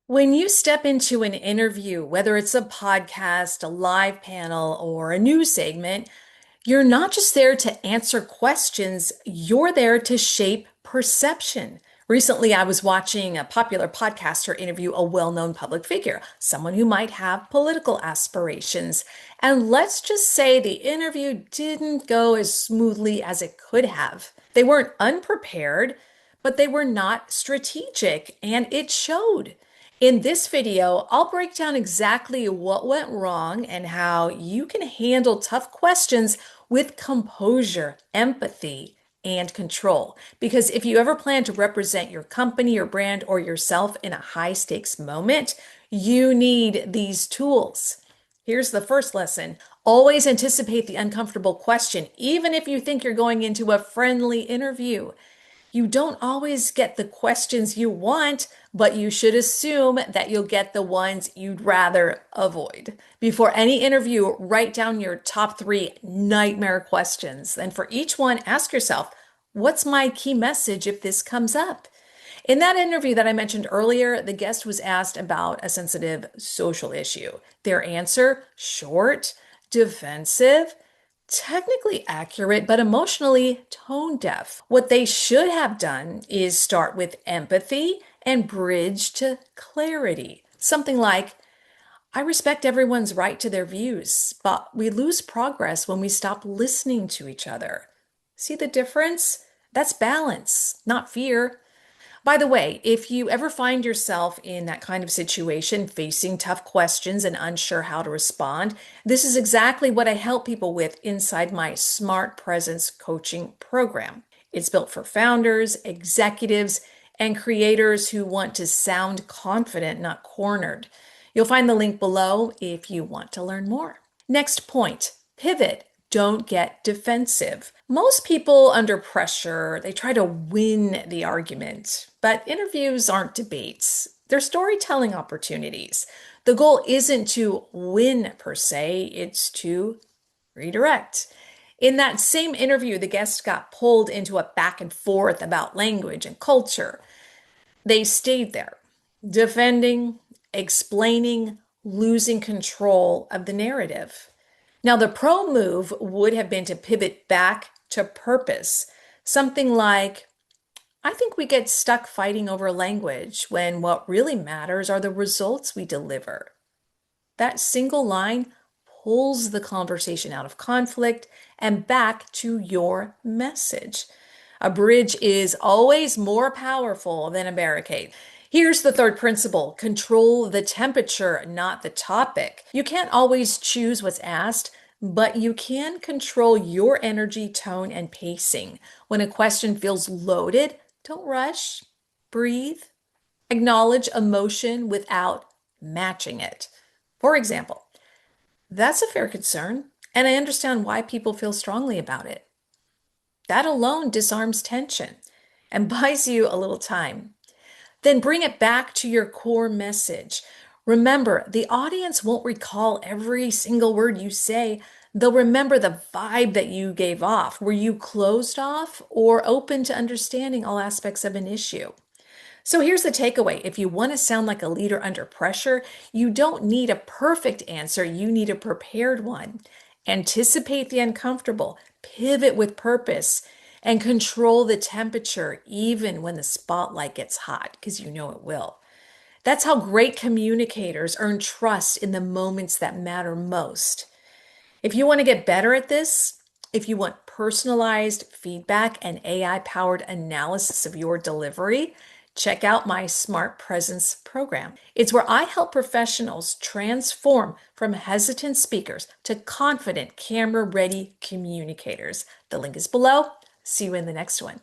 When you step into an interview, whether it's a podcast, a live panel, or a news segment, you're not just there to answer questions, you're there to shape perception. Recently, I was watching a popular podcaster interview a well-known public figure, someone who might have political aspirations. And let's just say the interview didn't go as smoothly as it could have. They weren't unprepared, but they were not strategic, and it showed. In this video, I'll break down exactly what went wrong and how you can handle tough questions with composure, empathy, and control. Because if you ever plan to represent your company, your brand, or yourself in a high stakes moment, you need these tools. Here's the first lesson. Always anticipate the uncomfortable question, even if you think you're going into a friendly interview. You don't always get the questions you want, but you should assume that you'll get the ones you'd rather avoid. Before any interview, write down your top 3 nightmare questions. And for each one, ask yourself, what's my key message if this comes up? In that interview that I mentioned earlier, the guest was asked about a sensitive social issue. Their answer, short, defensive, technically accurate, but emotionally tone deaf. What they should have done is start with empathy and bridge to clarity. Something like, I respect everyone's right to their views, but we lose progress when we stop listening to each other. See the difference? That's balance, not fear. By the way, if you ever find yourself in that kind of situation, facing tough questions and unsure how to respond, this is exactly what I help people with inside my Smart Presence coaching program. It's built for founders, executives, and creators who want to sound confident, not cornered. You'll find the link below if you want to learn more. Next point, pivot. Don't get defensive. Most people under pressure, they try to win the argument, but interviews aren't debates. They're storytelling opportunities. The goal isn't to win per se, it's to redirect. In that same interview, the guest got pulled into a back and forth about language and culture. They stayed there, defending, explaining, losing control of the narrative. Now, the pro move would have been to pivot back to purpose. Something like, I think we get stuck fighting over language when what really matters are the results we deliver. That single line pulls the conversation out of conflict and back to your message. A bridge is always more powerful than a barricade. Here's the third principle. Control the temperature, not the topic. You can't always choose what's asked, but you can control your energy, tone, and pacing. When a question feels loaded, don't rush, breathe, acknowledge emotion without matching it. For example, that's a fair concern, and I understand why people feel strongly about it. That alone disarms tension and buys you a little time. Then bring it back to your core message. Remember, the audience won't recall every single word you say. They'll remember the vibe that you gave off. Were you closed off or open to understanding all aspects of an issue? So here's the takeaway. If you want to sound like a leader under pressure, you don't need a perfect answer. You need a prepared one. Anticipate the uncomfortable, pivot with purpose, and control the temperature even when the spotlight gets hot, because you know it will. That's how great communicators earn trust in the moments that matter most. If you want to get better at this, if you want personalized feedback and AI-powered analysis of your delivery, check out my Smart Presence program. It's where I help professionals transform from hesitant speakers to confident, camera-ready communicators. The link is below. See you in the next one.